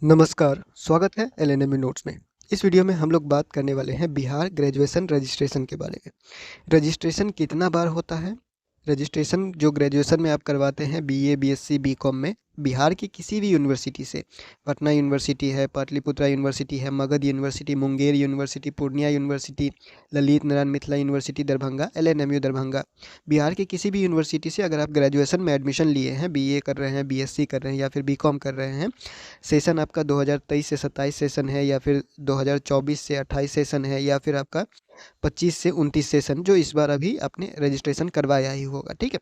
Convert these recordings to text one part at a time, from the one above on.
नमस्कार, स्वागत है एलएनएमयू नोट्स में। इस वीडियो में हम लोग बात करने वाले हैं बिहार ग्रेजुएशन रजिस्ट्रेशन के बारे में। रजिस्ट्रेशन कितना बार होता है? रजिस्ट्रेशन जो ग्रेजुएशन में आप करवाते हैं बीए, बीएससी, बीकॉम में बिहार की किसी भी यूनिवर्सिटी से, पटना यूनिवर्सिटी है, पाटलिपुत्रा यूनिवर्सिटी है, Magadh university, Munger university, Purnia university, Lalit Narayan Mithila university Darbhanga, LNMU Darbhanga. Bihar की किसी भी यूनिवर्सिटी से अगर आप ग्रेजुएशन में एडमिशन लिए हैं, बीए कर रहे हैं, बीएससी कर रहे हैं या फिर बीकॉम कर रहे हैं, सेशन आपका 2023 से 27 सेशन है या फिर 2024 से 28 सेशन है या फिर आपका 25 से 29 सेशन, जो इस बार अभी आपने रजिस्ट्रेशन करवाया ही होगा। ठीक है,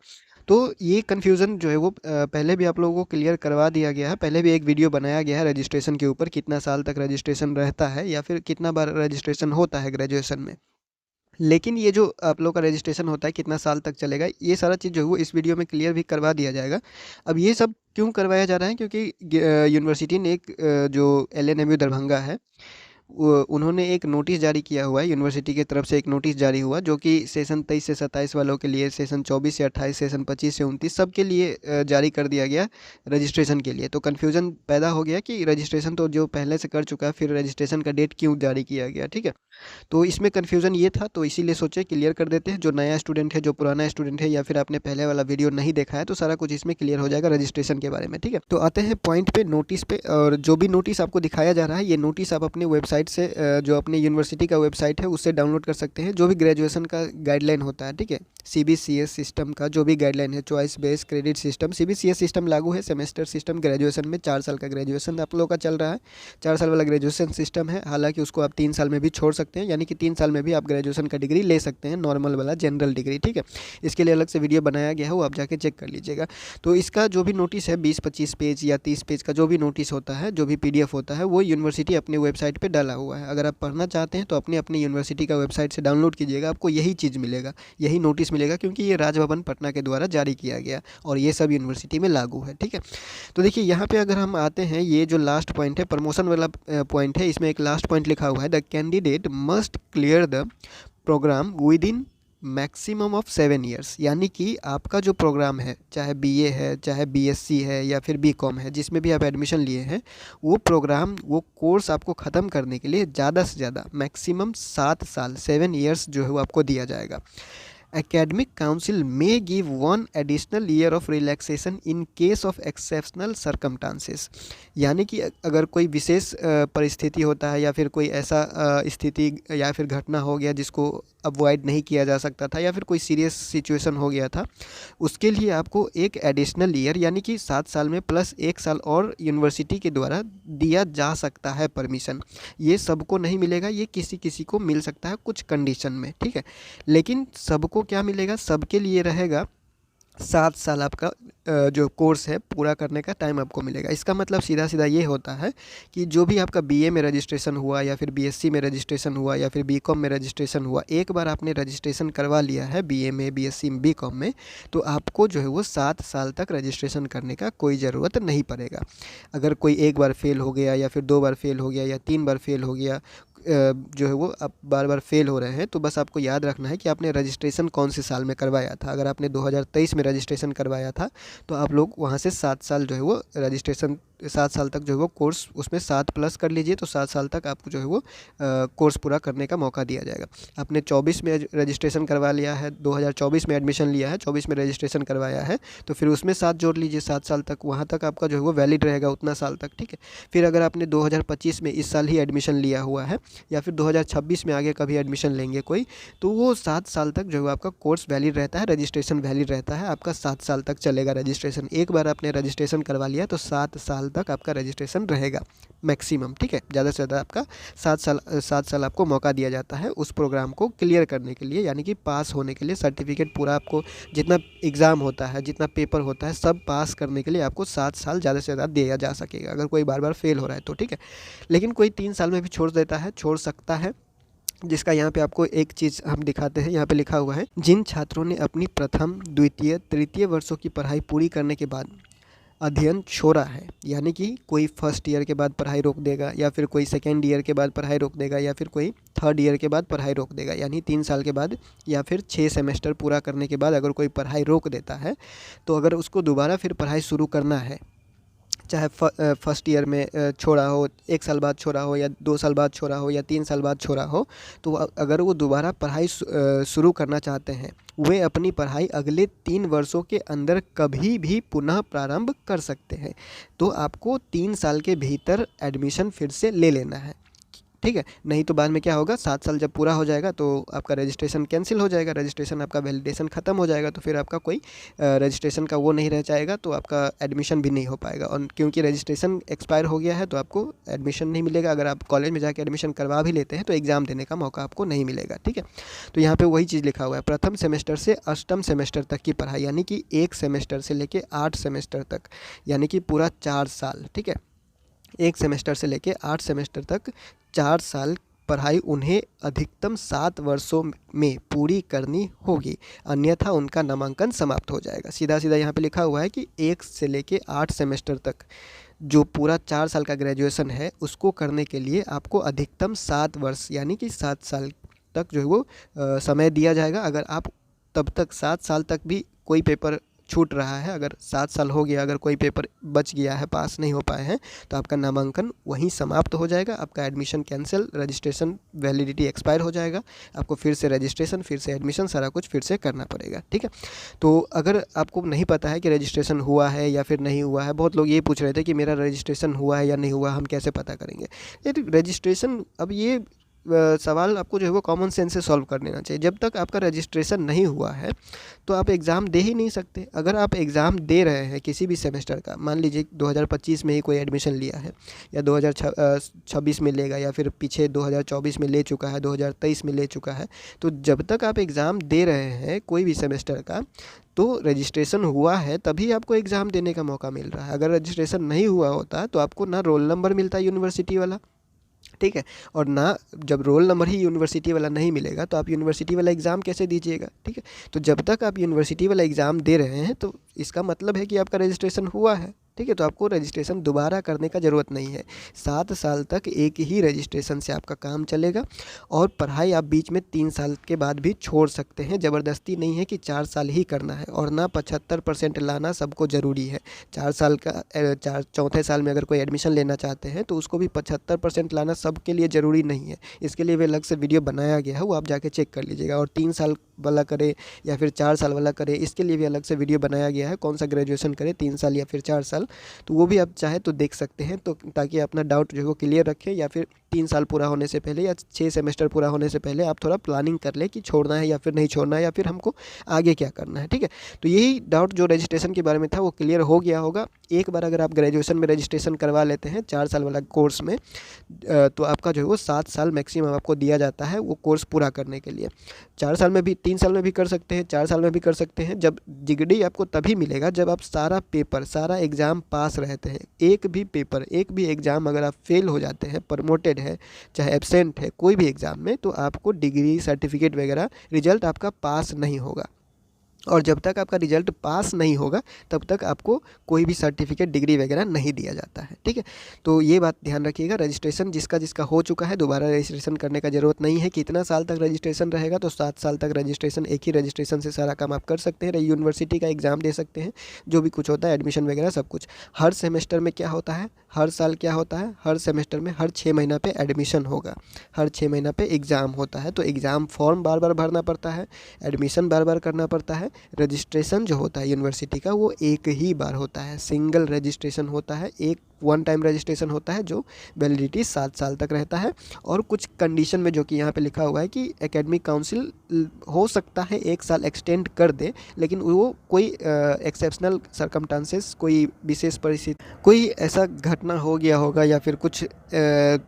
तो ये कन्फ्यूज़न जो है वो पहले भी आप लोगों को क्लियर करवा दिया गया है। पहले भी एक वीडियो बनाया गया है रजिस्ट्रेशन के ऊपर, कितना साल तक रजिस्ट्रेशन रहता है या फिर कितना बार रजिस्ट्रेशन होता है ग्रेजुएशन में। लेकिन ये जो आप लोग का रजिस्ट्रेशन होता है कितना साल तक चलेगा, ये सारा चीज़ जो है वो इस वीडियो में क्लियर भी करवा दिया जाएगा। अब ये सब क्यों करवाया जा रहा है? क्योंकि यूनिवर्सिटी ने एक जो एलएनएमयू दरभंगा है, उन्होंने एक नोटिस जारी किया हुआ है। यूनिवर्सिटी की तरफ से एक नोटिस जारी हुआ जो कि सेशन 23 से 27 वालों के लिए, सेशन 24 से 28, सेशन 25 से 29 सब के लिए जारी कर दिया गया रजिस्ट्रेशन के लिए। तो कन्फ्यूज़न पैदा हो गया कि रजिस्ट्रेशन तो जो पहले से कर चुका है, फिर रजिस्ट्रेशन का डेट क्यों जारी किया गया। ठीक है, तो इसमें कन्फ्यूज़न ये था, तो इसीलिए सोचे क्लियर कर देते हैं। जो नया स्टूडेंट है, जो पुराना स्टूडेंट है या फिर आपने पहले वाला वीडियो नहीं देखा है, तो सारा कुछ इसमें क्लियर हो जाएगा रजिस्ट्रेशन के बारे में। ठीक है, तो आते हैं पॉइंट पे, नोटिस पे। और जो भी नोटिस आपको दिखाया जा रहा है, ये नोटिस आप अपने वेबसाइट से, जो अपने यूनिवर्सिटी का वेबसाइट है उससे डाउनलोड कर सकते हैं। जो भी ग्रेजुएशन का गाइडलाइन होता है, ठीक है, सीबीसीएस सिस्टम का जो भी गाइडलाइन है, choice based credit system, CBCS system लागू है। सेमेस्टर सिस्टम ग्रेजुएशन में 4 साल का ग्रेजुएशन आप लोगों का चल रहा है, 4 साल वाला ग्रेजुएशन सिस्टम है। हालांकि उसको आप 3 साल में भी छोड़ सकते हैं, यानी कि 3 साल में भी आप ग्रेजुएशन का डिग्री ले सकते हैं, नॉर्मल वाला जनरल डिग्री। ठीक है, इसके लिए अलग से वीडियो बनाया गया है, वो आप जाके चेक कर लीजिएगा। तो इसका जो भी नोटिस है 20-25 पेज या 30 पेज का जो भी नोटिस होता है, जो भी पीडीएफ होता है, वो यूनिवर्सिटी अपने वेबसाइट पे डाला हुआ है। अगर आप पढ़ना चाहते हैं तो अपनी अपनी यूनिवर्सिटी का वेबसाइट से डाउनलोड कीजिएगा, आपको यही चीज़ मिलेगा, यही नोटिस मिलेगा, क्योंकि ये राजभवन पटना के द्वारा जारी किया गया और ये सब यूनिवर्सिटी में लागू है। ठीक है, तो देखिए यहाँ पे अगर हम आते हैं, ये जो लास्ट पॉइंट है, प्रमोशन वाला पॉइंट है, इसमें एक लास्ट पॉइंट लिखा हुआ है, the candidate must clear the programme within maximum of 7 years. यानी कि आपका जो प्रोग्राम है, चाहे बीए है, चाहे बीएससी है या फिर बीकॉम है, जिसमें भी आप एडमिशन लिए हैं, वो प्रोग्राम, वो कोर्स आपको ख़त्म करने के लिए ज़्यादा से ज़्यादा मैक्सिमम 7 साल, 7 ईयर्स जो है वो आपको दिया जाएगा। Academic Council may give one additional year of relaxation in case of exceptional circumstances। यानी कि अगर कोई विशेष परिस्थिति होता है या फिर कोई ऐसा स्थिति या फिर घटना हो गया जिसको अवॉइड नहीं किया जा सकता था, या फिर कोई सीरियस सिचुएशन हो गया था, उसके लिए आपको एक एडिशनल ईयर, यानी कि 7 साल में प्लस 1 साल और यूनिवर्सिटी के द्वारा दिया जा सकता है परमिशन। ये सबको नहीं मिलेगा, ये किसी किसी को मिल सकता है कुछ कंडीशन में। ठीक है, लेकिन सबको क्या मिलेगा, सबके लिए रहेगा 7 साल आपका जो कोर्स है पूरा करने का टाइम आपको मिलेगा। इसका मतलब सीधा सीधा ये होता है कि जो भी आपका बीए में रजिस्ट्रेशन हुआ या फिर बीएससी में रजिस्ट्रेशन हुआ या फिर बीकॉम में रजिस्ट्रेशन हुआ, एक बार आपने रजिस्ट्रेशन करवा लिया है बीए में, बीएससी में, बीकॉम में, तो आपको जो है वो 7 साल तक रजिस्ट्रेशन करने का कोई ज़रूरत नहीं पड़ेगा। अगर कोई एक बार फेल हो गया या फिर 2 बार फेल हो गया या 3 बार फेल हो गया, जो है वो आप बार बार फेल हो रहे हैं, तो बस आपको याद रखना है कि आपने रजिस्ट्रेशन कौन से साल में करवाया था। अगर आपने 2023 में रजिस्ट्रेशन करवाया था तो आप लोग वहाँ से 7 साल जो है वो रजिस्ट्रेशन, 7 साल तक जो है वो कोर्स, उसमें 7 प्लस कर लीजिए, तो 7 साल तक आपको जो है वो कोर्स पूरा करने का मौका दिया जाएगा। आपने 24 में रजिस्ट्रेशन करवा लिया है, 2024 में एडमिशन लिया है, 24 में रजिस्ट्रेशन करवाया है, तो फिर उसमें 7 जोड़ लीजिए, 7 साल तक, वहाँ तक आपका जो है वो वैलिड रहेगा उतना साल तक। ठीक है, फिर अगर आपने 2025 में इस साल ही एडमिशन लिया हुआ है या फिर 2026 में आगे कभी एडमिशन लेंगे कोई, तो वो 7 साल तक जो है आपका कोर्स वैलिड रहता है, रजिस्ट्रेशन वैलिड रहता है, आपका 7 साल तक चलेगा रजिस्ट्रेशन। एक बार आपने रजिस्ट्रेशन करवा लिया तो 7 साल तक आपका रजिस्ट्रेशन रहेगा मैक्सिमम। ठीक है, ज़्यादा से ज़्यादा आपका 7 साल आपको मौका दिया जाता है उस प्रोग्राम को क्लियर करने के लिए, यानी कि पास होने के लिए। सर्टिफिकेट पूरा आपको, जितना एग्ज़ाम होता है, जितना पेपर होता है, सब पास करने के लिए आपको 7 साल ज़्यादा से ज़्यादा दिया जा सकेगा, अगर कोई बार बार फेल हो रहा है तो। ठीक है, लेकिन कोई 3 साल में भी छोड़ देता है, छोड़ सकता है, जिसका यहाँ पे आपको एक चीज़ हम दिखाते हैं। यहाँ पे लिखा हुआ है, जिन छात्रों ने अपनी प्रथम, द्वितीय, तृतीय वर्षों की पढ़ाई पूरी करने के बाद अध्ययन छोड़ा है, यानी कि कोई फर्स्ट ईयर के बाद पढ़ाई रोक देगा, या फिर कोई सेकेंड ईयर के बाद पढ़ाई रोक देगा, या फिर कोई थर्ड ईयर के बाद पढ़ाई रोक देगा, यानी 3 साल के बाद या फिर 6 सेमेस्टर पूरा करने के बाद अगर कोई पढ़ाई रोक देता है, तो अगर उसको दोबारा फिर पढ़ाई शुरू करना है चाहे फर्स्ट ईयर में छोड़ा हो, 1 साल बाद छोड़ा हो या 2 साल बाद छोड़ा हो या 3 साल बाद छोड़ा हो, तो अगर वो दोबारा पढ़ाई शुरू करना चाहते हैं, वे अपनी पढ़ाई अगले 3 वर्षों के अंदर कभी भी पुनः प्रारंभ कर सकते हैं। तो आपको 3 साल के भीतर एडमिशन फिर से ले लेना है, ठीक है। नहीं तो बाद में क्या होगा, 7 साल जब पूरा हो जाएगा तो आपका रजिस्ट्रेशन कैंसिल हो जाएगा, रजिस्ट्रेशन आपका वैलिडेशन ख़त्म हो जाएगा, तो फिर आपका कोई रजिस्ट्रेशन का वो नहीं रह जाएगा, तो आपका एडमिशन भी नहीं हो पाएगा। और क्योंकि रजिस्ट्रेशन एक्सपायर हो गया है तो आपको एडमिशन नहीं मिलेगा। अगर आप कॉलेज में जाके एडमिशन करवा भी लेते हैं तो एग्ज़ाम देने का मौका आपको नहीं मिलेगा, ठीक है। तो यहाँ पर वही चीज़ लिखा हुआ है, प्रथम सेमेस्टर से अष्टम सेमेस्टर तक की पढ़ाई, यानी कि 1 सेमेस्टर से लेके 8 सेमेस्टर तक, यानी कि पूरा 4 साल, ठीक है। 1 सेमेस्टर से लेके 8 सेमेस्टर तक 4 साल पढ़ाई उन्हें अधिकतम 7 वर्षों में पूरी करनी होगी, अन्यथा उनका नामांकन समाप्त हो जाएगा। सीधा सीधा यहाँ पे लिखा हुआ है कि 1 से लेके 8 सेमेस्टर तक जो पूरा 4 साल का ग्रेजुएशन है, उसको करने के लिए आपको अधिकतम 7 वर्ष यानी कि 7 साल तक जो है वो समय दिया जाएगा। अगर आप तब तक 7 साल तक भी कोई पेपर छूट रहा है, अगर 7 साल हो गया, अगर कोई पेपर बच गया है, पास नहीं हो पाए हैं, तो आपका नामांकन वहीं समाप्त हो जाएगा, आपका admission cancel, registration validity expire हो जाएगा, आपको फिर से रजिस्ट्रेशन, फिर से एडमिशन, सारा कुछ फिर से करना पड़ेगा, ठीक है। तो अगर आपको नहीं पता है कि रजिस्ट्रेशन हुआ है या फिर नहीं हुआ है, बहुत लोग ये पूछ रहे थे कि मेरा रजिस्ट्रेशन हुआ है या नहीं हुआ, हम कैसे पता करेंगे। ये रजिस्ट्रेशन, अब ये सवाल आपको जो है वो कॉमन सेंस से सॉल्व कर लेना चाहिए। जब तक आपका रजिस्ट्रेशन नहीं हुआ है तो आप एग्ज़ाम दे ही नहीं सकते। अगर आप एग्ज़ाम दे रहे हैं किसी भी सेमेस्टर का, मान लीजिए 2025 में ही कोई एडमिशन लिया है या 2026 में लेगा या फिर पीछे 2024 में ले चुका है, 2023 में ले चुका है, तो जब तक आप एग्ज़ाम दे रहे हैं कोई भी सेमेस्टर का, तो रजिस्ट्रेशन हुआ है तभी आपको एग्ज़ाम देने का मौका मिल रहा है। अगर रजिस्ट्रेशन नहीं हुआ होता तो आपको ना रोल नंबर मिलता यूनिवर्सिटी वाला, ठीक है, और ना, जब रोल नंबर ही यूनिवर्सिटी वाला नहीं मिलेगा तो आप यूनिवर्सिटी वाला एग्ज़ाम कैसे दीजिएगा, ठीक है। तो जब तक आप यूनिवर्सिटी वाला एग्ज़ाम दे रहे हैं तो इसका मतलब है कि आपका रजिस्ट्रेशन हुआ है, ठीक है। तो आपको रजिस्ट्रेशन दोबारा करने का ज़रूरत नहीं है। 7 साल तक एक ही रजिस्ट्रेशन से आपका काम चलेगा और पढ़ाई आप बीच में 3 साल के बाद भी छोड़ सकते हैं। ज़बरदस्ती नहीं है कि 4 साल ही करना है, और ना 75% लाना सबको ज़रूरी है। 4 साल का चौथे साल में अगर कोई एडमिशन लेना चाहते हैं तो उसको भी 75% लाना सबके लिए ज़रूरी नहीं है। इसके लिए भी अलग से वीडियो बनाया गया है, वो आप जाके चेक कर लीजिएगा। और 3 साल वाला करे या फिर 4 साल वाला करे, इसके लिए भी अलग से वीडियो बनाया गया है, कौन सा ग्रेजुएशन करे, 3 साल या फिर 4 साल, तो वो भी आप चाहे तो देख सकते हैं। तो ताकि अपना डाउट जो है वो क्लियर रखें, या फिर 3 साल पूरा होने से पहले या 6 सेमेस्टर पूरा होने से पहले आप थोड़ा प्लानिंग कर लें कि छोड़ना है या फिर नहीं छोड़ना है, या फिर हमको आगे क्या करना है, ठीक है। तो यही डाउट जो रजिस्ट्रेशन के बारे में था वो क्लियर हो गया होगा। एक बार अगर आप ग्रेजुएशन में रजिस्ट्रेशन करवा लेते हैं 4 साल वाला कोर्स में, तो आपका जो है वो 7 साल मैक्सिमम आपको दिया जाता है वो कोर्स पूरा करने के लिए। 4 साल में भी, 3 साल में भी कर सकते हैं, 4 साल में भी कर सकते हैं। जब डिग्री आपको तभी मिलेगा जब आप सारा पेपर, सारा एग्ज़ाम पास रहते हैं। एक भी पेपर, एक भी एग्ज़ाम अगर आप फेल हो जाते हैं, प्रमोटेड है, चाहे एब्सेंट है कोई भी एग्ज़ाम में, तो आपको डिग्री सर्टिफिकेट वगैरह, रिजल्ट आपका पास नहीं होगा। और जब तक आपका रिजल्ट पास नहीं होगा तब तक आपको कोई भी सर्टिफिकेट, डिग्री वगैरह नहीं दिया जाता है, ठीक है। तो ये बात ध्यान रखिएगा। रजिस्ट्रेशन जिसका जिसका हो चुका है दोबारा रजिस्ट्रेशन करने का ज़रूरत नहीं है। कितना साल तक रजिस्ट्रेशन रहेगा, तो 7 साल तक रजिस्ट्रेशन, एक ही रजिस्ट्रेशन से सारा काम आप कर सकते हैं। यूनिवर्सिटी का एग्ज़ाम दे सकते हैं, जो भी कुछ होता है, एडमिशन वगैरह सब कुछ। हर सेमेस्टर में क्या होता है, हर साल क्या होता है, हर सेमेस्टर में हर 6 महीना पे एडमिशन होगा, हर 6 महीना पे एग्ज़ाम होता है। तो एग्ज़ाम फॉर्म बार बार भरना पड़ता है, एडमिशन बार बार करना पड़ता है। रजिस्ट्रेशन जो होता है यूनिवर्सिटी का वो एक ही बार होता है, सिंगल रजिस्ट्रेशन होता है, एक वन टाइम रजिस्ट्रेशन होता है जो वैलिडिटी 7 साल तक रहता है। और कुछ कंडीशन में जो कि यहाँ पे लिखा हुआ है कि एकेडमिक काउंसिल हो सकता है 1 साल एक्सटेंड कर दे, लेकिन वो कोई एक्सेप्शनल सर्कमस्टांसेस, कोई विशेष परिस्थिति, कोई ऐसा घटना हो गया होगा या फिर कुछ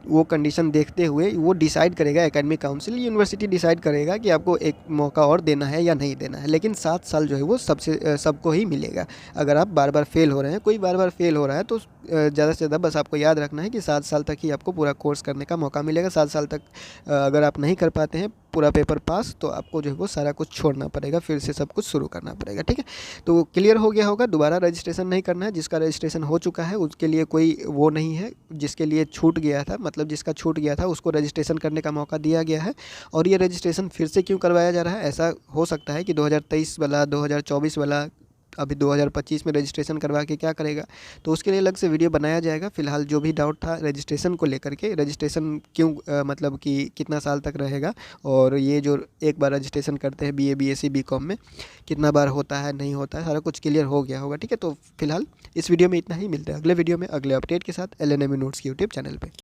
वो कंडीशन देखते हुए वो डिसाइड करेगा, एकेडमिक काउंसिल, यूनिवर्सिटी डिसाइड करेगा कि आपको एक मौका और देना है या नहीं देना है। लेकिन 7 साल जो है वो सबको ही मिलेगा। अगर आप बार बार फेल हो रहे हैं, कोई बार बार फेल हो रहा है, तो ज़्यादा से ज़्यादा बस आपको याद रखना है कि 7 साल तक ही आपको पूरा कोर्स करने का मौका मिलेगा। 7 साल तक अगर आप नहीं कर पाते हैं पूरा पेपर पास, तो आपको जो है वो सारा कुछ छोड़ना पड़ेगा, फिर से सब कुछ शुरू करना पड़ेगा, ठीक है। तो क्लियर हो गया होगा, दोबारा रजिस्ट्रेशन नहीं करना है। जिसका रजिस्ट्रेशन हो चुका है उसके लिए कोई वो नहीं है, जिसके लिए छूट गया था, मतलब जिसका छूट गया था उसको रजिस्ट्रेशन करने का मौका दिया गया है। और ये रजिस्ट्रेशन फिर से क्यों करवाया जा रहा है, ऐसा हो सकता है कि 2023 वाला, 2024 वाला अभी 2025 में रजिस्ट्रेशन करवा के क्या करेगा, तो उसके लिए अलग से वीडियो बनाया जाएगा। फ़िलहाल जो भी डाउट था रजिस्ट्रेशन को लेकर के, रजिस्ट्रेशन क्यों मतलब कि कितना साल तक रहेगा, और ये जो एक बार रजिस्ट्रेशन करते हैं बीए, बीएससी, बीकॉम में कितना बार होता है, नहीं होता है, सारा कुछ क्लियर हो गया होगा। ठीक है, तो फिलहाल इस वीडियो में इतना ही। मिलते हैं अगले वीडियो में अगले अपडेट के साथ LNME नोट्स की यूट्यूब चैनल पे।